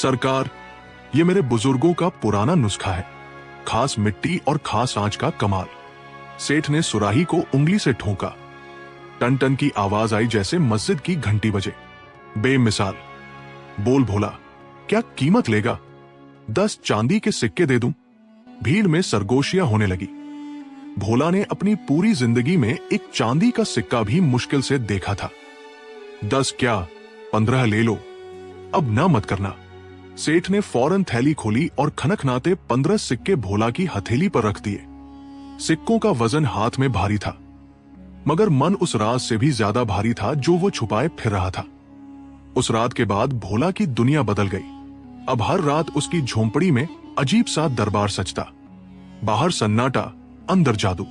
सरकार, ये मेरे बुजुर्गों का पुराना नुस्खा है, खास मिट्टी और खास आंच का कमाल। सेठ ने सुराही को उंगली से ठोका। टन टन की आवाज आई जैसे मस्जिद की घंटी बजे। बेमिसाल। बोल भोला, क्या कीमत लेगा? 10 चांदी के सिक्के दे दूं? भीड़ में सरगोशियां होने लगी। भोला ने अपनी पूरी जिंदगी में एक चांदी का सिक्का भी मुश्किल से देखा था। 10 क्या, 15 ले लो, अब ना मत करना। सेठ ने फौरन थैली खोली और खनखनाते 15 सिक्के भोला की हथेली पर रख दिए। सिक्कों का वजन हाथ में भारी था, मगर मन उस राज से भी ज्यादा भारी था जो वो छुपाए फिर रहा था। उस रात के बाद भोला की दुनिया बदल गई। अब हर रात उसकी झोंपड़ी में अजीब सा दरबार सजता। बाहर सन्नाटा, अंदर जादू।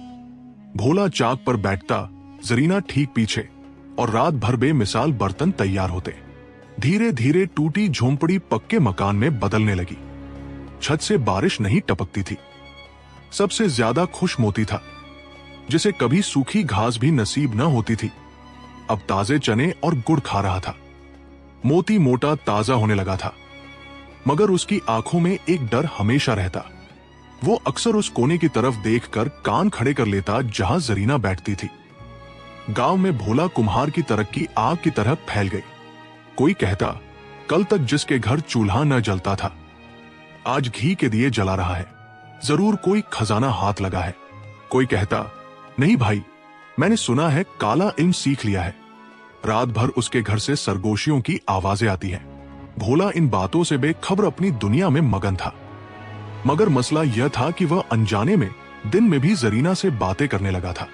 भोला चाक पर बैठता, जरीना ठीक पीछे, और रात भर बेमिसाल बर्तन तैयार होते। धीरे धीरे टूटी झोंपड़ी पक्के मकान में बदलने लगी। छत से बारिश नहीं टपकती थी। सबसे ज्यादा खुश मोती था, जिसे कभी सूखी घास भी नसीब न होती थी, अब ताजे चने और गुड़ खा रहा था। मोती मोटा ताजा होने लगा था, मगर उसकी आंखों में एक डर हमेशा रहता। वो अक्सर उस कोने की तरफ देखकर कान खड़े कर लेता जहां जरीना बैठती थी। गांव में भोला कुम्हार की तरक्की आग की तरह फैल गई। कोई कहता, कल तक जिसके घर चूल्हा न जलता था, आज घी के दिए जला रहा है, जरूर कोई खजाना हाथ लगा है। कोई कहता, नहीं भाई, मैंने सुना है काला इल्म सीख लिया है। रात भर उसके घर से सरगोशियों की आवाजें आती हैं। भोला इन बातों से बेखबर अपनी दुनिया में मगन था, मगर मसला यह था कि वह अनजाने में दिन में भी जरीना से बातें करने लगा था।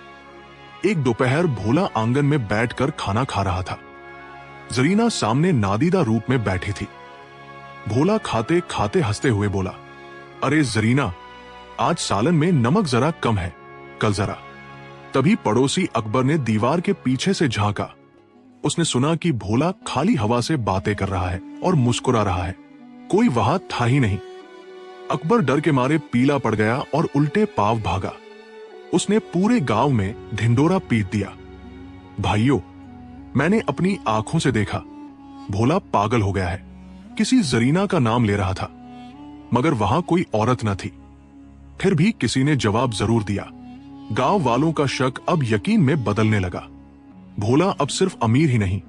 एक दोपहर भोला आंगन में बैठकर खाना खा रहा था। जरीना सामने नादीदा रूप में बैठी थी। भोला खाते खाते हंसते हुए बोला, अरे जरीना, आज सालन में नमक जरा कम है, कल जरा। तभी पड़ोसी अकबर ने दीवार के पीछे से झांका। उसने सुना कि भोला खाली हवा से बातें कर रहा है और मुस्कुरा रहा है। कोई वहां था ही नहीं। अकबर डर के मारे पीला पड़ गया और उल्टे पांव भागा। उसने पूरे गांव में ढिंडोरा पीट दिया। भाइयों, मैंने अपनी आंखों से देखा, भोला पागल हो गया है। किसी जरीना का नाम ले रहा था, मगर वहां कोई औरत न थी। फिर भी किसी ने जवाब जरूर दिया। गांव वालों का शक अब यकीन में बदलने लगा। भोला अब सिर्फ अमीर ही नहीं,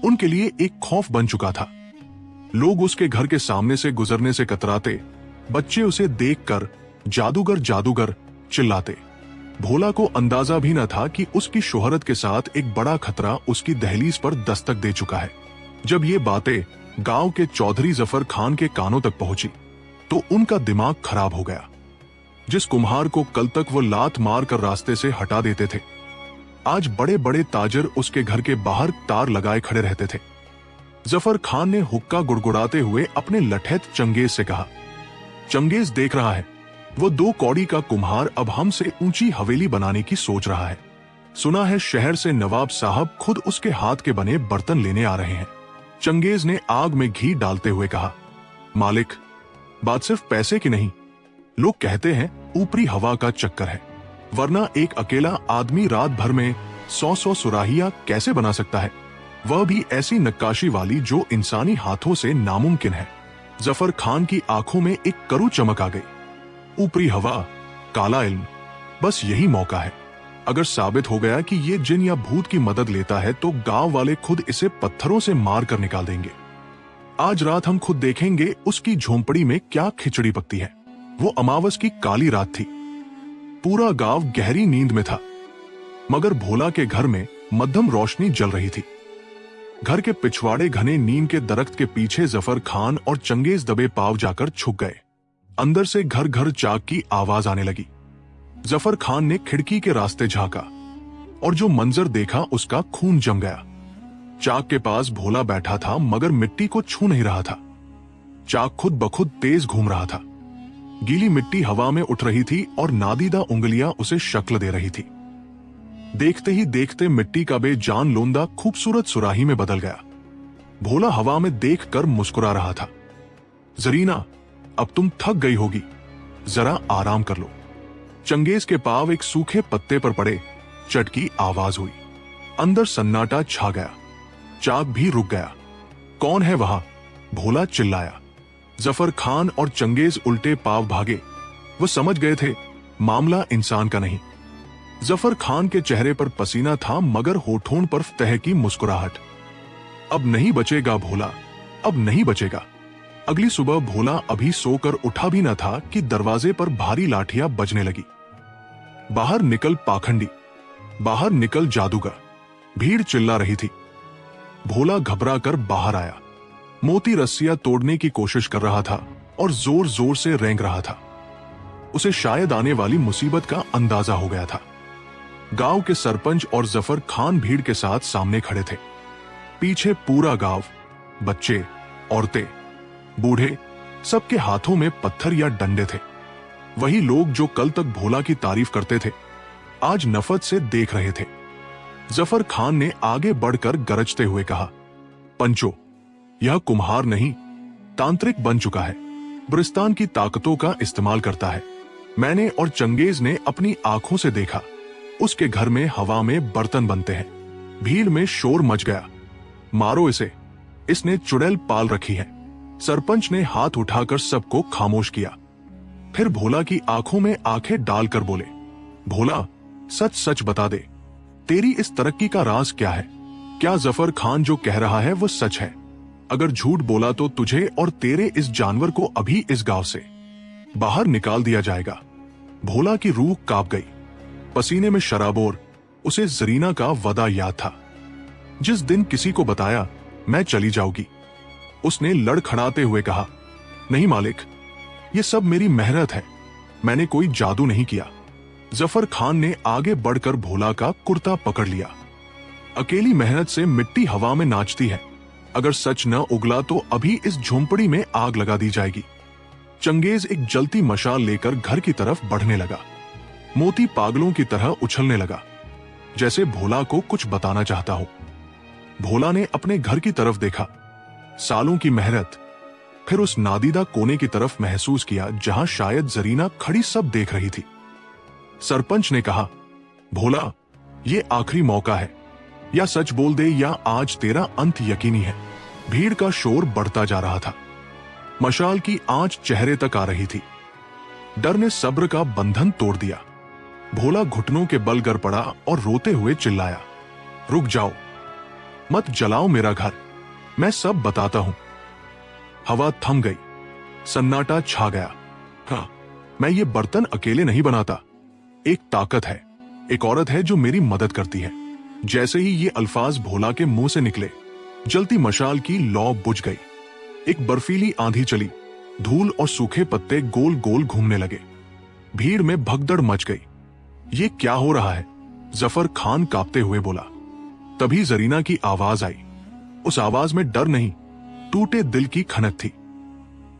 उनके लिए एक खौफ बन चुका था। लोग उसके घर के सामने से गुजरने से कतराते, बच्चे उसे देखकर जादूगर जादूगर चिल्लाते। भोला को अंदाजा भी न था कि उसकी शोहरत के साथ एक बड़ा खतरा उसकी दहलीज पर दस्तक दे चुका है। जब ये बातें गांव के चौधरी जफर खान के कानों तक पहुंची, तो उनका दिमाग खराब हो गया। जिस कुम्हार को कल तक वो लात मार कर रास्ते से हटा देते थे, आज बड़े बड़े ताजर उसके घर के बाहर तार लगाए खड़े रहते थे। जफर खान ने हुक्का गुड़गुड़ाते हुए अपने लठैत चंगेज से कहा, चंगेज देख रहा है, वो 2 कौड़ी का कुम्हार अब हमसे ऊंची हवेली बनाने की सोच रहा है। सुना है शहर से नवाब साहब खुद उसके हाथ के बने बर्तन लेने आ रहे हैं। चंगेज ने आग में घी डालते हुए कहा, मालिक, बात सिर्फ पैसे की नहीं। लोग कहते हैं ऊपरी हवा का चक्कर है, वरना एक अकेला आदमी रात भर में 100-100 सुराहियां कैसे बना सकता है, वह भी ऐसी नक्काशी वाली जो इंसानी हाथों से नामुमकिन है। जफर खान की आंखों में एक करू चमक आ गई। ऊपरी हवा, काला इल्म, बस यही मौका है। अगर साबित हो गया कि ये जिन या भूत की मदद लेता है, तो गांव वाले खुद इसे पत्थरों से मार कर निकाल देंगे। आज रात हम खुद देखेंगे उसकी झोंपड़ी में क्या खिचड़ी पकती है। वो अमावस की काली रात थी। पूरा गांव गहरी नींद में था, मगर भोला के घर में मध्यम रोशनी जल रही थी। घर के पिछवाड़े घने नीम के दरख्त के पीछे जफर खान और चंगेज दबे पांव जाकर छुप गए। अंदर से घर घर चाक की आवाज आने लगी। जफर खान ने खिड़की के रास्ते झांका और जो मंजर देखा उसका खून जम गया। चाक के पास भोला बैठा था, मगर मिट्टी को छू नहीं रहा था। चाक खुद बखुद तेज घूम रहा था। गीली मिट्टी हवा में उठ रही थी और नादीदा उंगलियां उसे शक्ल दे रही थी। देखते ही देखते मिट्टी का बेजान लोंदा खूबसूरत सुराही में बदल गया। भोला हवा में देखकर मुस्कुरा रहा था। जरीना, अब तुम थक गई होगी, जरा आराम कर लो। चंगेज के पांव एक सूखे पत्ते पर पड़े, चटकी आवाज हुई। अंदर सन्नाटा छा गया। चाक भी रुक गया। कौन है वहां? भोला चिल्लाया। जफर खान और चंगेज उल्टे पाव भागे। वो समझ गए थे मामला इंसान का नहीं। जफर खान के चेहरे पर पसीना था, मगर होठों पर तह की मुस्कुराहट। अब नहीं बचेगा भोला, अब नहीं बचेगा। अगली सुबह भोला अभी सोकर उठा भी न था कि दरवाजे पर भारी लाठियां बजने लगी। बाहर निकल पाखंडी, बाहर निकल जादूगर। भीड़ चिल्ला रही थी। भोला घबरा कर बाहर आया। मोती रस्सियां तोड़ने की कोशिश कर रहा था और जोर जोर से रेंग रहा था। उसे शायद आने वाली मुसीबत का अंदाजा हो गया था। गांव के सरपंच और जफर खान भीड़ के साथ सामने खड़े थे। पीछे पूरा गांव, बच्चे, औरतें, बूढ़े, सबके हाथों में पत्थर या डंडे थे। वही लोग जो कल तक भोला की तारीफ करते थे, आज नफरत से देख रहे थे। जफर खान ने आगे बढ़कर गरजते हुए कहा, पंचो, यह कुम्हार नहीं, तांत्रिक बन चुका है। ब्रिस्तान की ताकतों का इस्तेमाल करता है। मैंने और चंगेज ने अपनी आंखों से देखा। उसके घर में हवा में बर्तन बनते हैं। भीड़ में शोर मच गया। मारो इसे, इसने चुड़ैल पाल रखी है। सरपंच ने हाथ उठाकर सबको खामोश किया। फिर भोला की आंखों में आंखें डालकर बोले, भोला, सच सच बता दे, तेरी इस तरक्की का राज क्या है? क्या जफर खान जो कह रहा है वो सच है? अगर झूठ बोला तो तुझे और तेरे इस जानवर को अभी इस गांव से बाहर निकाल दिया जाएगा। भोला की रूह कांप गई। पसीने में शराबोर उसे जरीना का वदा याद था। जिस दिन किसी को बताया मैं चली जाऊंगी, उसने लड़खड़ाते हुए कहा, नहीं मालिक, ये सब मेरी मेहनत है, मैंने कोई जादू नहीं किया। जफर खान ने आगे बढ़कर भोला का कुर्ता पकड़ लिया। अकेली मेहनत से मिट्टी हवा में नाचती है। अगर सच न उगला तो अभी इस झोंपड़ी में आग लगा दी जाएगी। चंगेज एक जलती मशाल लेकर घर की तरफ बढ़ने लगा। मोती पागलों की तरह उछलने लगा, जैसे भोला को कुछ बताना चाहता हो। भोला ने अपने घर की तरफ देखा। सालों की मेहनत, फिर उस नादीदा कोने की तरफ महसूस किया जहां शायद जरीना खड़ी सब देख रही थी। सरपंच ने कहा, भोला, ये आखिरी मौका है, या सच बोल दे या आज तेरा अंत यकीनी है। भीड़ का शोर बढ़ता जा रहा था। मशाल की आंच चेहरे तक आ रही थी। डर ने सब्र का बंधन तोड़ दिया। भोला घुटनों के बल गिर पड़ा और रोते हुए चिल्लाया, रुक जाओ, मत जलाओ मेरा घर, मैं सब बताता हूं। हवा थम गई, सन्नाटा छा गया। हाँ, मैं ये बर्तन अकेले नहीं बनाता। एक ताकत है, एक औरत है जो मेरी मदद करती है। जैसे ही ये अल्फाज भोला के मुंह से निकले, जलती मशाल की लौ बुझ गई। एक बर्फीली आंधी चली। धूल और सूखे पत्ते गोल गोल घूमने लगे। भीड़ में भगदड़ मच गई। ये क्या हो रहा है? जफर खान कांपते हुए बोला। तभी जरीना की आवाज आई। उस आवाज में डर नहीं, टूटे दिल की खनक थी।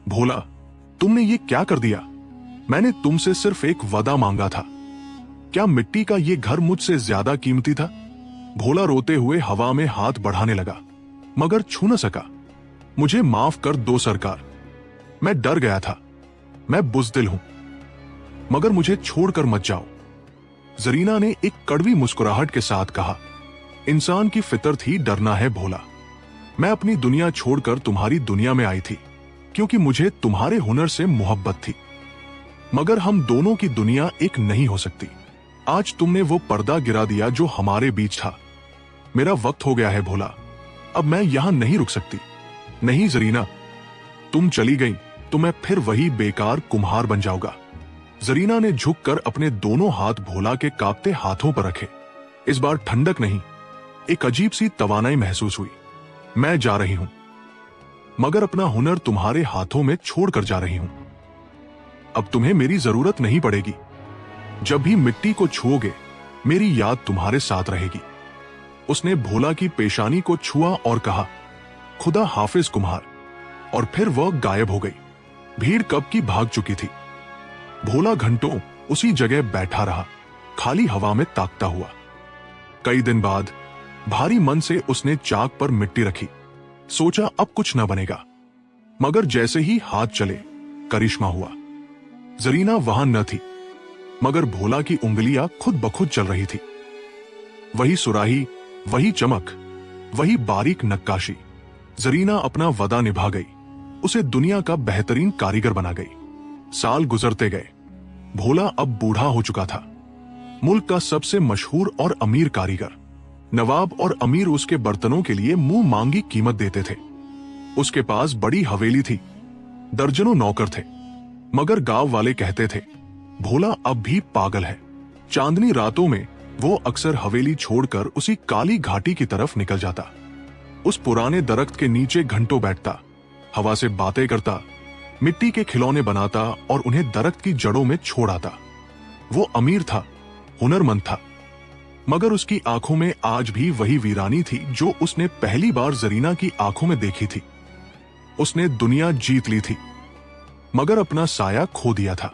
भोला, तुमने ये क्या कर दिया? मैंने तुमसे सिर्फ एक वादा मांगा था। क्या मिट्टी का ये घर मुझसे ज्यादा कीमती था? भोला रोते हुए हवा में हाथ बढ़ाने लगा, मगर छू न सका। मुझे माफ कर दो सरकार, मैं डर गया था, मैं बुज़दिल हूं, मगर मुझे छोड़कर मत जाओ। जरीना ने एक कड़वी मुस्कुराहट के साथ कहा, इंसान की फितरत ही डरना है भोला। मैं अपनी दुनिया छोड़कर तुम्हारी दुनिया में आई थी क्योंकि मुझे तुम्हारे हुनर से मोहब्बत थी, मगर हम दोनों की दुनिया एक नहीं हो सकती। आज तुमने वो पर्दा गिरा दिया जो हमारे बीच था। मेरा वक्त हो गया है भोला, अब मैं यहां नहीं रुक सकती। नहीं जरीना, तुम चली गई तो मैं फिर वही बेकार कुम्हार बन जाऊंगा। जरीना ने झुककर अपने दोनों हाथ भोला के कांपते हाथों पर रखे। इस बार ठंडक नहीं, एक अजीब सी तवानाई महसूस हुई। मैं जा रही हूं, मगर अपना हुनर तुम्हारे हाथों में छोड़कर जा रही हूं। अब तुम्हें मेरी जरूरत नहीं पड़ेगी। जब भी मिट्टी को छुओगे, मेरी याद तुम्हारे साथ रहेगी। उसने भोला की पेशानी को छुआ और कहा, खुदा हाफिज कुम्हार, और फिर वह गायब हो गई। भीड़ कब की भाग चुकी थी। भोला घंटों उसी जगह बैठा रहा, खाली हवा में ताकता हुआ। कई दिन बाद भारी मन से उसने चाक पर मिट्टी रखी। सोचा अब कुछ न बनेगा, मगर जैसे ही हाथ चले, करिश्मा हुआ। जरीना वहां न थी, मगर भोला की उंगलियां खुद ब खुद चल रही थी। वही सुराही, वही चमक, वही बारीक नक्काशी। जरीना अपना वदा निभा गई। उसे दुनिया का बेहतरीन कारीगर बना गई। साल गुजरते गए। भोला अब बूढ़ा हो चुका था, मुल्क का सबसे मशहूर और अमीर कारीगर। नवाब और अमीर उसके बर्तनों के लिए मुंह मांगी कीमत देते थे। उसके पास बड़ी हवेली थी, दर्जनों नौकर थे, मगर गांव वाले कहते थे भोला अब भी पागल है। चांदनी रातों में वो अक्सर हवेली छोड़कर उसी काली घाटी की तरफ निकल जाता। उस पुराने दरख्त के नीचे घंटों बैठता, हवा से बातें करता, मिट्टी के खिलौने बनाता और उन्हें दरख्त की जड़ों में छोड़ आता। वो अमीर था, हुनरमंद था, मगर उसकी आंखों में आज भी वही वीरानी थी जो उसने पहली बार जरीना की आंखों में देखी थी। उसने दुनिया जीत ली थी, मगर अपना साया खो दिया था।